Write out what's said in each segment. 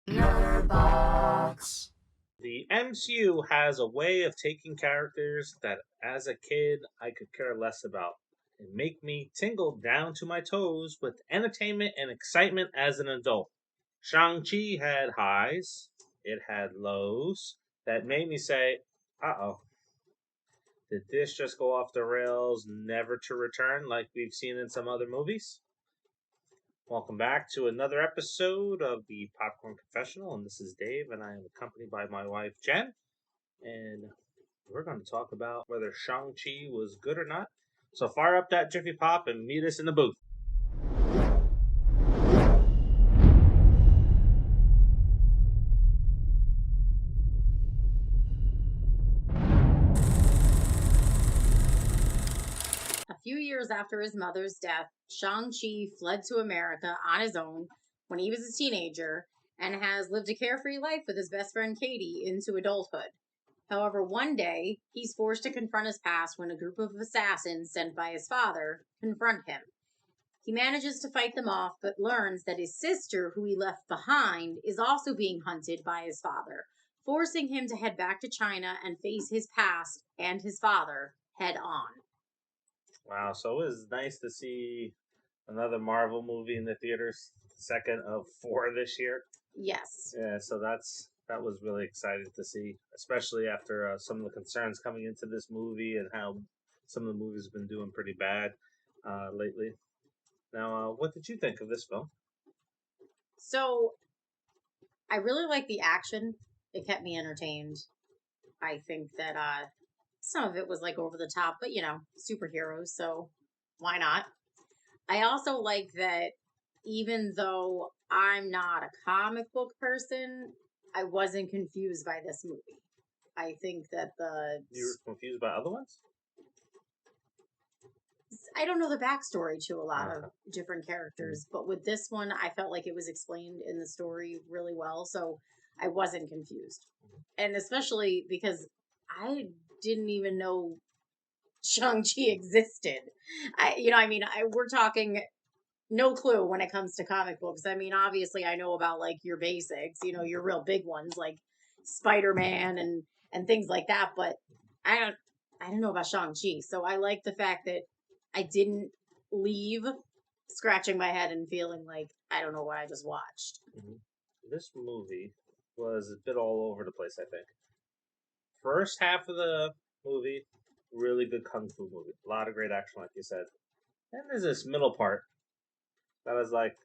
Nerdbox. The MCU has a way of taking characters that, as a kid, I could care less about and make me tingle down to my toes with entertainment and excitement as an adult. Shang Chi had highs, it had lows that made me say, uh oh, did this just go off the rails, never to return like we've seen in some other movies? Welcome back to another episode of the Popcorn Confessional, and this is Dave, and I am accompanied by my wife Jen, and we're going to talk about whether Shang-Chi was good or not. So fire up that Jiffy Pop and meet us in the booth. A few years after his mother's death, Shang-Chi fled to America on his own when he was a teenager and has lived a carefree life with his best friend Katie into adulthood. However, one day, he's forced to confront his past when a group of assassins sent by his father confront him. He manages to fight them off, but learns that his sister, who he left behind, is also being hunted by his father, forcing him to head back to China and face his past and his father head on. Wow, so it was nice to see another Marvel movie in the theaters, second of four this year. Yes. Yeah, so that was really exciting to see, especially after some of the concerns coming into this movie and how some of the movies have been doing pretty bad lately. Now, what did you think of this film? So I really like the action. It kept me entertained. I think that some of it was like over the top, but superheroes, so why not? I also like that even though I'm not a comic book person, I wasn't confused by this movie. I think that You were confused by other ones? I don't know the backstory to a lot of different characters, but with this one, I felt like it was explained in the story really well, so I wasn't confused. And especially because I didn't even know Shang-Chi existed. We're talking no clue when it comes to comic books. I mean, obviously, I know about like your basics, your real big ones like Spider-Man and things like that, but I don't know about Shang-Chi. So I like the fact that I didn't leave scratching my head and feeling like I don't know what I just watched. Mm-hmm. This movie was a bit all over the place, I think. First half of the movie, really good kung fu movie. A lot of great action, like you said. Then there's this middle part that was like,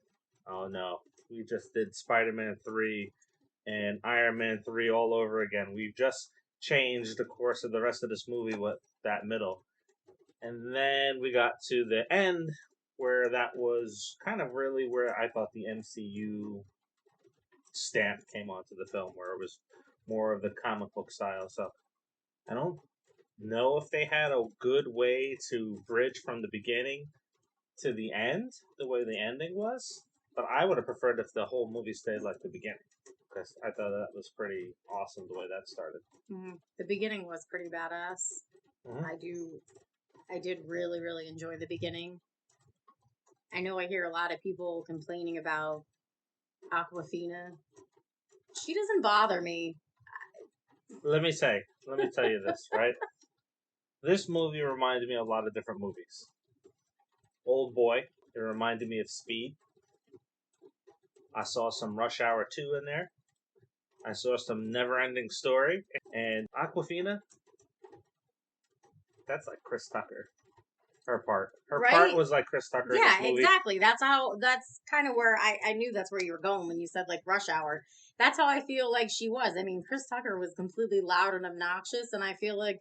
oh no, we just did Spider-Man 3 and Iron Man 3 all over again. We've just changed the course of the rest of this movie with that middle. And then we got to the end where that was kind of really where I thought the MCU stamp came onto the film, where it was more of the comic book style. So I don't know if they had a good way to bridge from the beginning to the end, the way the ending was. But I would have preferred if the whole movie stayed like the beginning, because I thought that was pretty awesome the way that started. Mm-hmm. The beginning was pretty badass. Mm-hmm. I did really, really enjoy the beginning. I know I hear a lot of people complaining about Aquafina. She doesn't bother me. Let me tell you this, right? This movie reminded me of a lot of different movies. Old Boy, it reminded me of Speed. I saw some Rush Hour 2 in there. I saw some Never Ending Story. And Aquafina, that's like Chris Tucker. Her part. Her part was like Chris Tucker in this movie. Exactly. That's kind of where I knew that's where you were going when you said like Rush Hour. That's how I feel like she was. I mean, Chris Tucker was completely loud and obnoxious, and I feel like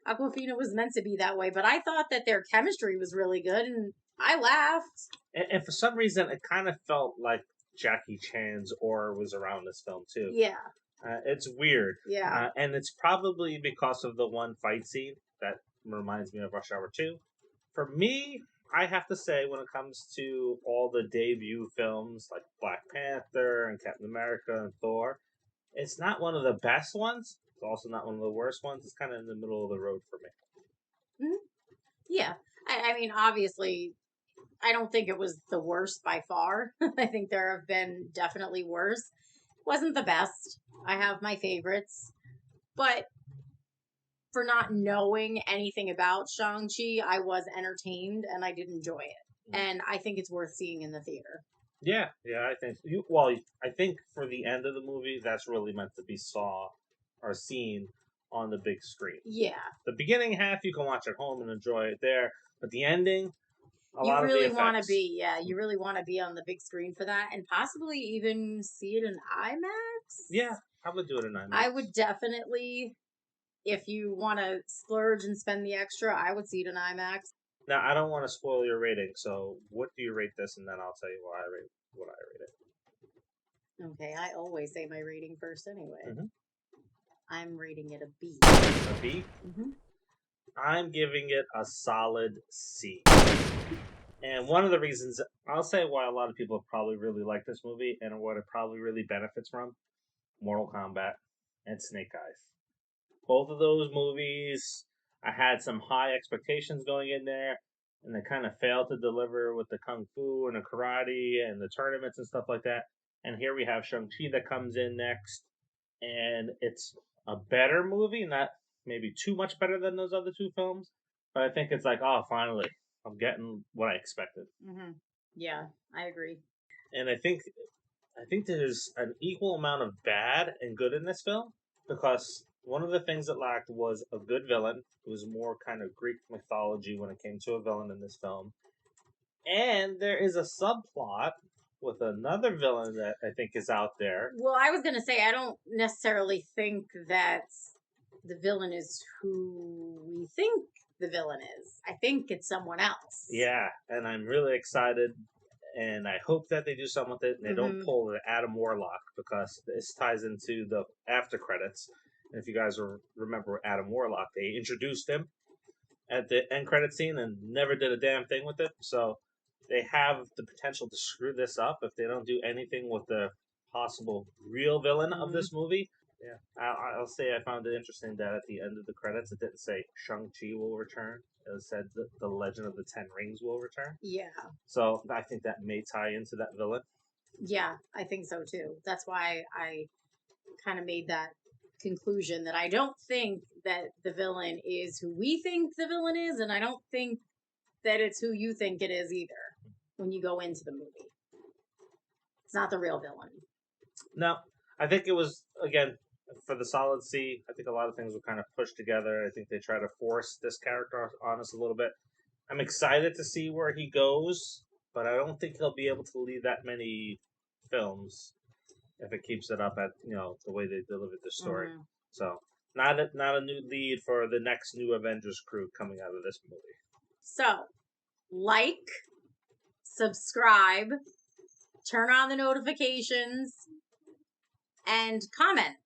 Aquafina was meant to be that way. But I thought that their chemistry was really good, and I laughed. And for some reason, it kind of felt like Jackie Chan's aura was around this film too. Yeah. It's weird. Yeah. And it's probably because of the one fight scene that reminds me of Rush Hour 2. For me, I have to say, when it comes to all the debut films like Black Panther and Captain America and Thor, it's not one of the best ones. It's also not one of the worst ones. It's kind of in the middle of the road for me. Mm-hmm. Yeah. I mean, obviously, I don't think it was the worst by far. I think there have been definitely worse. Wasn't the best. I have my favorites, but for not knowing anything about Shang-Chi, I was entertained and I did enjoy it. And I think it's worth seeing in the theater. Yeah, I think well, I think for the end of the movie, that's really meant to be saw or seen on the big screen. Yeah. The beginning half you can watch at home and enjoy it there, but the ending, You really want to effects. be, you really want to be on the big screen for that and possibly even see it in IMAX. Yeah, I would do it in IMAX. I would definitely, if you want to splurge and spend the extra, I would see it in IMAX. Now, I don't want to spoil your rating, so what do you rate this, and then I'll tell you what I rate it. Okay, I always say my rating first anyway. Mm-hmm. I'm rating it a B. A B? Mm-hmm. I'm giving it a solid C. And one of the reasons, I'll say why a lot of people probably really like this movie and what it probably really benefits from, Mortal Kombat and Snake Eyes. Both of those movies, I had some high expectations going in there, and they kind of failed to deliver with the kung fu and the karate and the tournaments and stuff like that. And here we have Shang-Chi that comes in next, and it's a better movie, not maybe too much better than those other two films, but I think it's like, oh, finally, I'm getting what I expected. Mm-hmm. Yeah, I agree. And I think there's an equal amount of bad and good in this film because one of the things that lacked was a good villain. It was more kind of Greek mythology when it came to a villain in this film. And there is a subplot with another villain that I think is out there. Well, I was going to say, I don't necessarily think that the villain is who we think the villain is. I think it's someone else. Yeah, and I'm really excited, and I hope that they do something with it and they don't pull the Adam Warlock because this ties into the after credits. And if you guys remember Adam Warlock, they introduced him at the end credit scene and never did a damn thing with it. So they have the potential to screw this up if they don't do anything with the possible real villain of this movie. Yeah, I'll say I found it interesting that at the end of the credits, it didn't say Shang-Chi will return. It said the Legend of the Ten Rings will return. Yeah. So I think that may tie into that villain. Yeah, I think so too. That's why I kind of made that conclusion that I don't think that the villain is who we think the villain is, and I don't think that it's who you think it is either when you go into the movie. It's not the real villain. No, I think it was, again, for the solid C. I think a lot of things were kind of pushed together. I think they try to force this character on us a little bit. I'm excited to see where he goes, but I don't think he'll be able to lead that many films if it keeps it up at the way they delivered the story. Mm-hmm. So not a new lead for the next new Avengers crew coming out of this movie. So like, subscribe, turn on the notifications, and comment.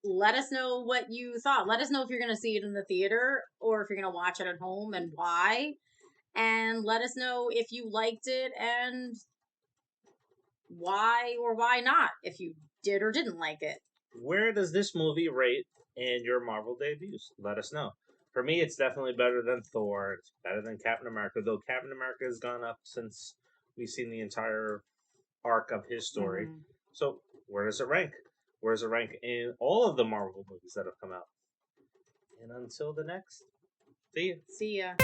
Let us know what you thought. Let us know if you're going to see it in the theater or if you're going to watch it at home and why. And let us know if you liked it and why or why not, if you did or didn't like it. Where does this movie rate in your Marvel debuts? Let us know. For me, it's definitely better than Thor. It's better than Captain America, though Captain America has gone up since we've seen the entire arc of his story. Mm-hmm. So where does it rank? Where does it rank in all of the Marvel movies that have come out? And until the next, see ya. See ya.